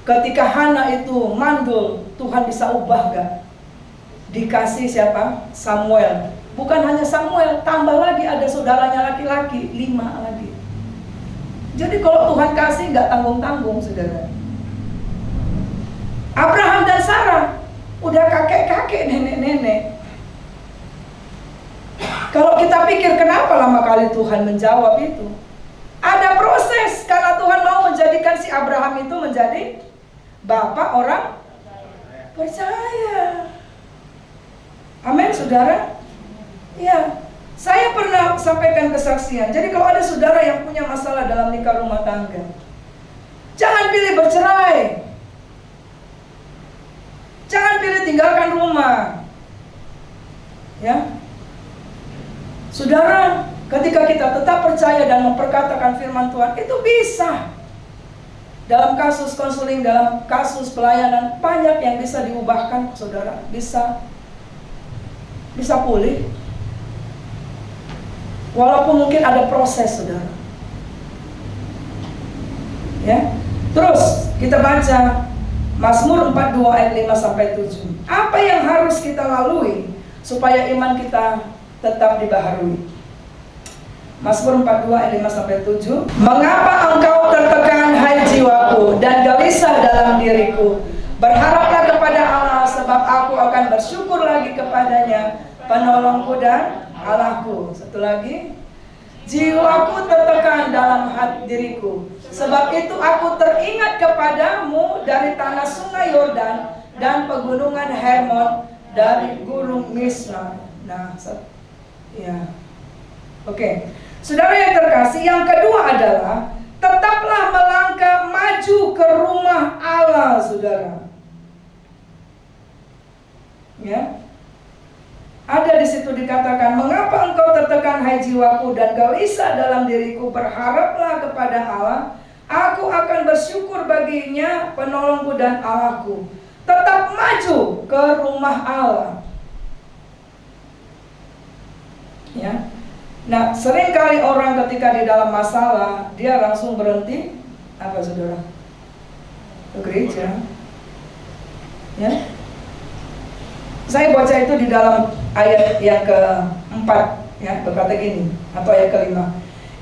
Speaker 1: Ketika Hana itu mandul, Tuhan bisa ubah gak? Dikasih siapa? Samuel. Bukan hanya Samuel, tambah lagi ada saudaranya laki-laki, 5 lagi. Jadi kalau Tuhan kasih gak tanggung-tanggung, saudara. Abraham dan Sarah udah kakek-kakek, nenek-nenek. Kalau kita pikir kenapa lama kali Tuhan menjawab itu, ada proses. Karena Tuhan mau menjadikan si Abraham itu menjadi bapak orang percaya. Amin, saudara. Ya, saya pernah sampaikan kesaksian. Jadi kalau ada saudara yang punya masalah dalam nikah rumah tangga, jangan pilih bercerai. Jangan pilih tinggalkan rumah. Ya. Saudara, ketika kita tetap percaya dan memperkatakan firman Tuhan, itu bisa. Dalam kasus konseling, dalam kasus pelayanan, banyak yang bisa diubahkan, saudara. Bisa pulih. Walaupun mungkin ada proses, saudara. Ya. Terus kita baca Mazmur 42 ayat 5-7. Apa yang harus kita lalui supaya iman kita tetap dibaharui? Mazmur 42 ayat 5-7. Mengapa engkau tertekan, hai jiwaku, dan gelisah dalam diriku? Berharaplah kepada Allah, sebab aku akan bersyukur lagi kepadanya, penolongku dan Allahku. Satu lagi. Jiwaku tertekan dalam hati diriku, sebab itu aku teringat kepadamu dari tanah sungai Yordan dan pegunungan Hermon, dari gunung Misna. Nah, ya, oke. Saudara yang terkasih, yang kedua adalah tetaplah melangkah maju ke rumah Allah, saudara. Ya. Ada di situ dikatakan, mengapa engkau tertekan, hai jiwaku, dan gelisah dalam diriku? Berharaplah kepada Allah, aku akan bersyukur baginya, penolongku dan Allahku. tetap maju ke rumah Allah. Ya. Nah, seringkali orang ketika di dalam masalah, dia langsung berhenti apa saudara? Ke gereja. Ya. Saya baca itu di dalam ayat yang keempat, ya, berkata gini, atau ayat kelima.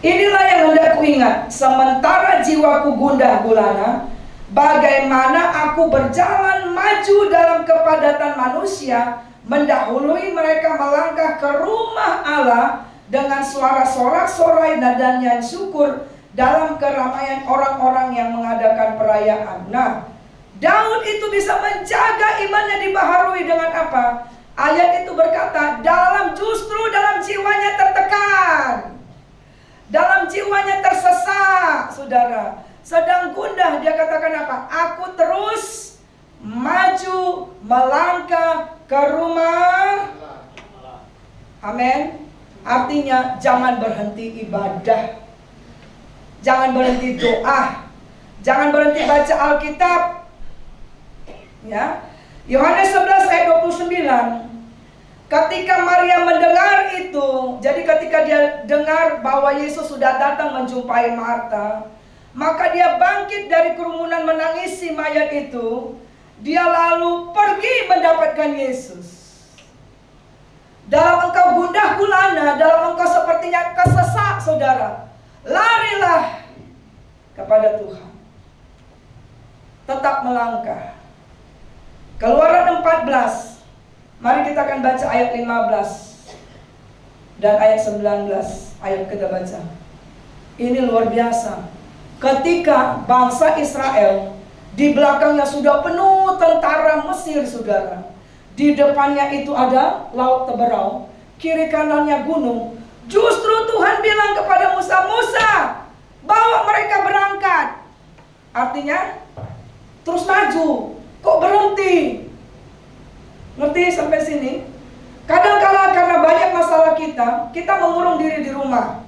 Speaker 1: Inilah yang hendak kuingat, sementara jiwaku gundah gulana, bagaimana aku berjalan maju dalam kepadatan manusia, mendahului mereka melangkah ke rumah Allah dengan suara sorak-sorai dan nyanyian syukur dalam keramaian orang-orang yang mengadakan perayaan. Nah, Daud itu bisa menjaga imannya dibaharui dengan apa? Ayat itu berkata, justru dalam jiwanya tertekan, dalam jiwanya tersesat, saudara, sedang gundah, dia katakan apa? Aku terus maju melangkah ke rumah. Amin. Artinya jangan berhenti ibadah, jangan berhenti doa, jangan berhenti baca Alkitab. Ya, Yohanes 11 ayat 29. Ketika Maria mendengar itu, jadi ketika dia dengar bahwa Yesus sudah datang menjumpai Marta, maka dia bangkit dari kerumunan menangisi mayat itu. Dia lalu pergi mendapatkan Yesus. Dalam engkau gundah gulana, dalam engkau sepertinya kesesak, saudara, larilah kepada Tuhan. Tetap melangkah. Keluaran 14. Mari kita akan baca ayat 15 dan ayat 19. Ayat kita baca. Ini luar biasa. Ketika bangsa Israel, di belakangnya sudah penuh tentara Mesir, saudara. Di depannya itu ada laut Teberau, kiri kanannya gunung. Justru Tuhan bilang kepada Musa, Musa, bawa mereka berangkat. Artinya terus maju. Kok berhenti? Ngerti sampai sini? Kadang-kala karena banyak masalah kita mengurung diri di rumah.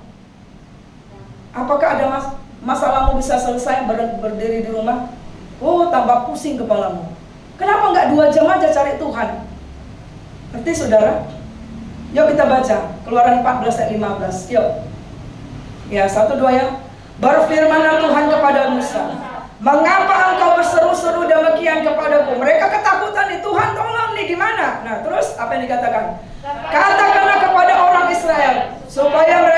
Speaker 1: Apakah ada masalahmu bisa selesai berdiri di rumah? Oh, tambah pusing kepalamu. Kenapa nggak 2 jam aja cari Tuhan? Ngerti saudara? Yuk kita baca Keluaran 14 ayat 15. Yuk. Ya, 1, 2 ya. Berfirmanlah Tuhan kepada Musa, mengapa engkau berseru-seru demikian kepadaku? Mereka ketakutan nih, Tuhan tolong nih, gimana? Nah, terus apa yang dikatakan? Katakanlah kepada orang Israel supaya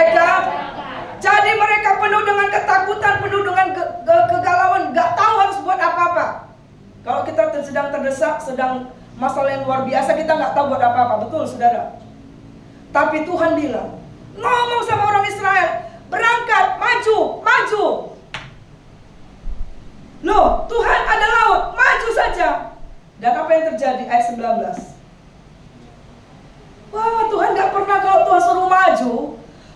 Speaker 1: jadi mereka penuh dengan ketakutan, penuh dengan kegalauan, gak tahu harus buat apa-apa. Kalau kita sedang terdesak, sedang masalah yang luar biasa, kita gak tahu buat apa-apa, betul saudara? Tapi Tuhan bilang, ngomong sama orang Israel, berangkat, maju. Loh, Tuhan ada laut, maju saja. Dan apa yang terjadi? Ayat 19. Wah, Tuhan gak pernah kalau Tuhan suruh maju.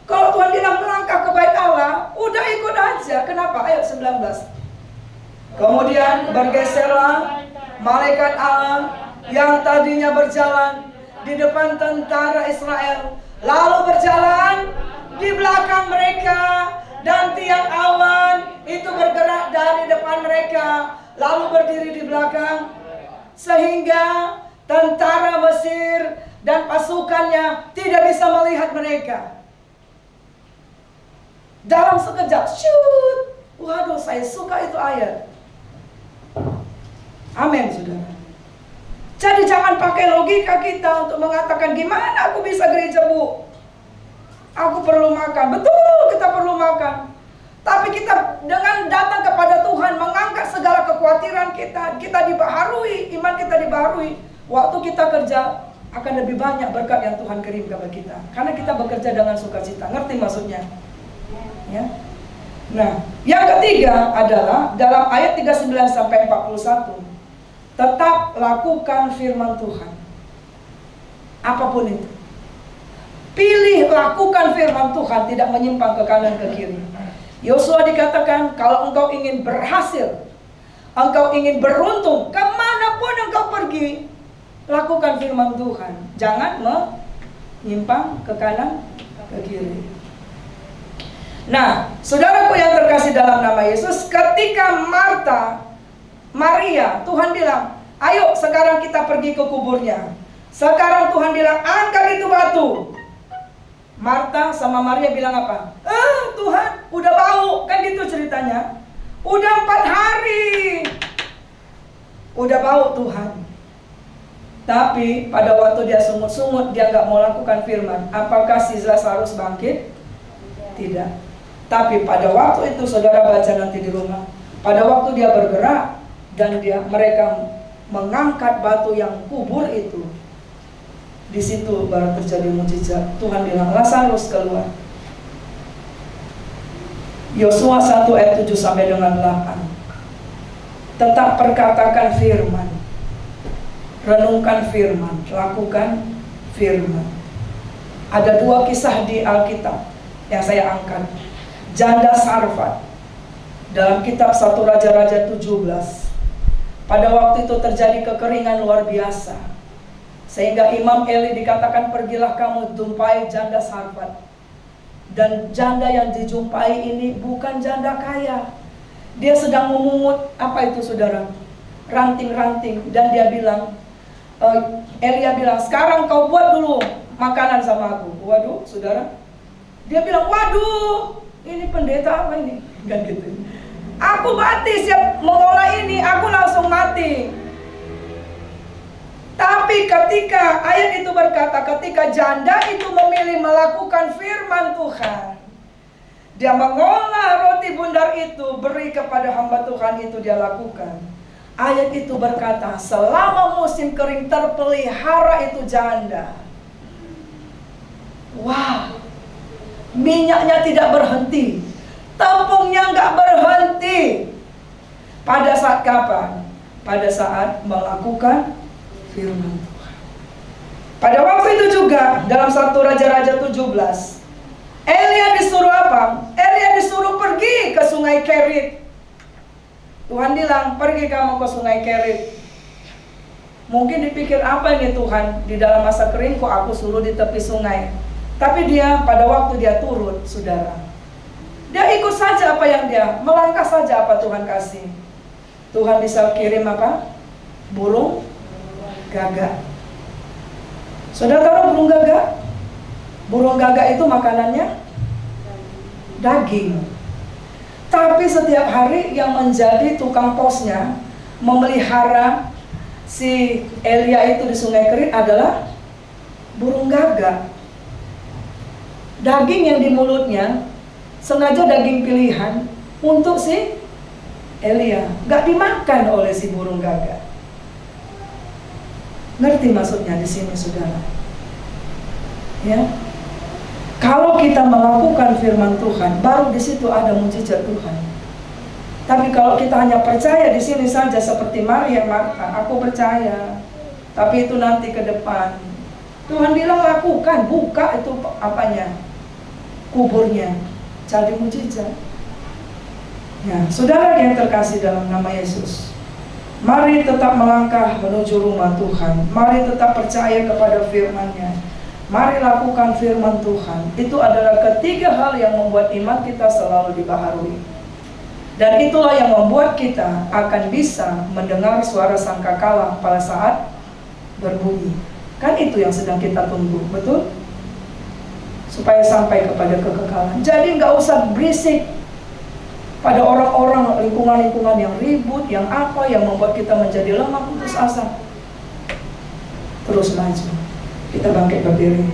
Speaker 1: Kalau Tuhan bilang melangkah ke bait Allah, udah ikut aja. Kenapa? Ayat 19. Kemudian bergeserlah malaikat Allah yang tadinya berjalan di depan tentara Israel, lalu berjalan di belakang mereka. Dan tiang awan itu bergerak dari depan mereka, lalu berdiri di belakang, sehingga tentara Mesir dan pasukannya tidak bisa melihat mereka. Dalam sekejap, shoot. Waduh, saya suka itu ayat. Amin, saudara. Jadi jangan pakai logika kita untuk mengatakan, gimana aku bisa gereja, Bu? Aku perlu makan. Betul, kita perlu makan. Tapi kita dengan datang kepada Tuhan, mengangkat segala kekhawatiran kita dibaharui, iman kita dibaharui. Waktu kita kerja akan lebih banyak berkat yang Tuhan kirim kepada kita. Karena kita bekerja dengan sukacita. Ngerti maksudnya? Ya. Nah, yang ketiga adalah dalam ayat 39 sampai 41. Tetap lakukan firman Tuhan. Apapun itu. Pilih lakukan firman Tuhan, tidak menyimpang ke kanan ke kiri. Yosua dikatakan, kalau engkau ingin berhasil, engkau ingin beruntung, kemanapun engkau pergi, lakukan firman Tuhan. Jangan menyimpang ke kanan ke kiri. Nah, saudaraku yang terkasih dalam nama Yesus, ketika Maria, Tuhan bilang, Ayo sekarang kita pergi ke kuburnya. Sekarang Tuhan bilang, angkat itu batu. Marta sama Maria bilang apa? Tuhan, udah bau. Kan gitu ceritanya. Udah 4 hari. Udah bau Tuhan. Tapi pada waktu dia sungut-sungut, dia nggak mau lakukan firman. Apakah si Lazarus bangkit? Tidak. Tapi pada waktu itu saudara baca nanti di rumah. Pada waktu dia bergerak dan mereka mengangkat batu yang kubur itu, di situ baru terjadi mujizat. Tuhan bilang, Lazarus keluar. Yosua 1 ayat 7 sampai dengan 8. Tetap perkatakan firman, renungkan firman, lakukan firman. Ada 2 kisah di Alkitab yang saya angkat. Janda Sarfat dalam kitab 1 Raja-Raja 17. Pada waktu itu terjadi kekeringan luar biasa, sehingga Imam Eli dikatakan, pergilah kamu jumpai janda Sarfat. Dan janda yang dijumpai ini bukan janda kaya. Dia sedang memungut, apa itu saudara? Ranting-ranting. Dan dia bilang, Elia bilang, sekarang kau buat dulu makanan sama aku. Waduh saudara, dia bilang, waduh, ini pendeta apa ini? Kan gitu. Aku mati siap mengolah ini, aku langsung mati. Tapi ketika ayat itu berkata, ketika janda itu memilih melakukan firman Tuhan, dia mengolah roti bundar itu, beri kepada hamba Tuhan itu, dia lakukan. Ayat itu berkata, selama musim kering terpelihara itu janda. Wah, minyaknya tidak berhenti, tepungnya nggak berhenti. Pada saat kapan? Pada saat melakukan firman Tuhan. Pada waktu itu juga dalam 1 Raja-Raja 17, Elia disuruh apa? Elia disuruh pergi ke sungai Kerit. Tuhan bilang, pergi kamu ke sungai Kerit. Mungkin dipikir, apa ini Tuhan, di dalam masa kering kok aku suruh di tepi sungai. Tapi dia pada waktu dia turut, saudara, dia ikut saja apa yang dia, melangkah saja apa Tuhan kasih. Tuhan bisa kirim apa? Burung gagak. Saudara tahu burung gagak? Burung gagak itu makanannya daging. Tapi setiap hari yang menjadi tukang posnya memelihara si Elia itu di sungai Kerit adalah burung gagak. Daging yang di mulutnya sengaja daging pilihan untuk si Elia, gak dimakan oleh si burung gagak. Ngerti maksudnya di sini saudara? Ya, kalau kita melakukan firman Tuhan, baru di situ ada mujizat Tuhan. Tapi kalau kita hanya percaya di sini saja seperti Maria Marta, aku percaya, tapi itu nanti ke depan. Tuhan bilang lakukan, buka itu apanya, kuburnya, jadi mujizat. Ya, saudara yang terkasih dalam nama Yesus, mari tetap melangkah menuju rumah Tuhan. Mari tetap percaya kepada firman-Nya. Mari lakukan firman Tuhan. Itu adalah ketiga hal yang membuat iman kita selalu dibaharui. Dan itulah yang membuat kita akan bisa mendengar suara sangkakala pada saat berbunyi. Kan itu yang sedang kita tunggu, betul? Supaya sampai kepada kekekalan. Jadi nggak usah berisik pada orang-orang, lingkungan-lingkungan yang ribut, yang apa, yang membuat kita menjadi lemah, putus asa. Terus maju. Kita bangkit berdiri.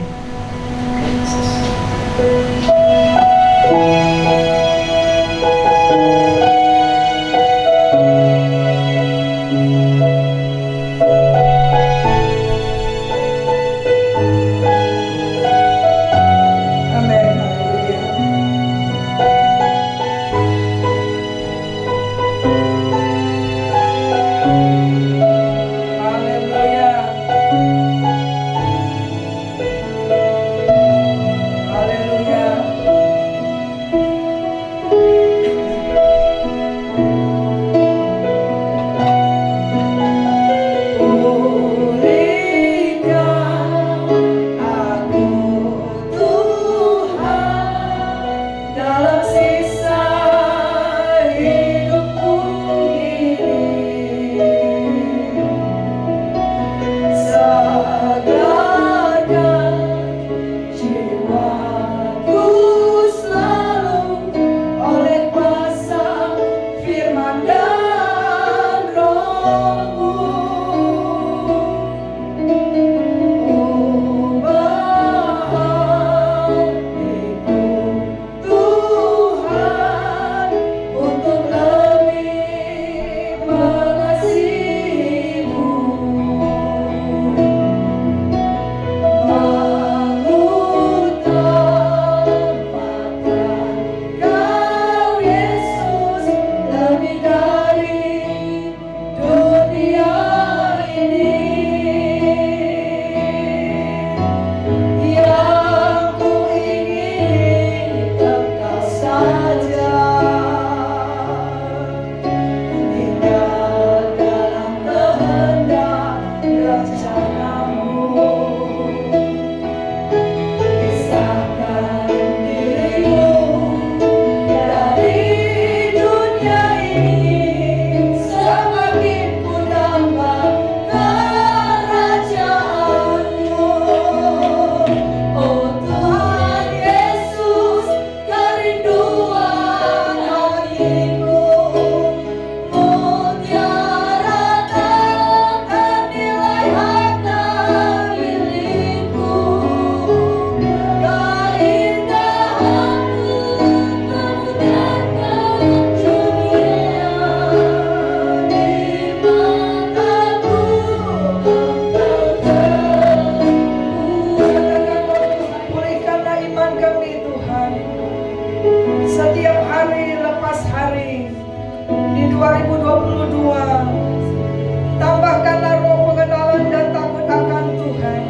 Speaker 1: 2022. Tambahkanlah roh pengenalan dan takut akan Tuhan,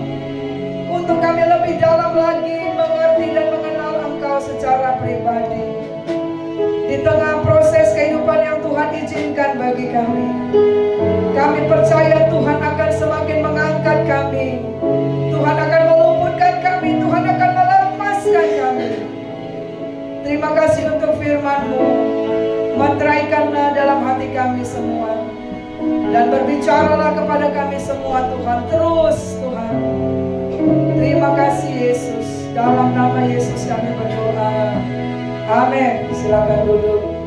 Speaker 1: untuk kami lebih dalam lagi mengerti dan mengenal Engkau secara pribadi. Di tengah proses kehidupan yang Tuhan izinkan bagi kami percaya Tuhan akan semakin mengangkat kami. Tuhan akan meluputkan kami, Tuhan akan melepaskan kami. Terima kasih untuk firman-Mu. Meteraikanlah dalam hati kami semua, dan berbicaralah kepada kami semua Tuhan. Terus Tuhan. Terima kasih Yesus. Dalam nama Yesus kami berdoa. Amin. Silakan duduk.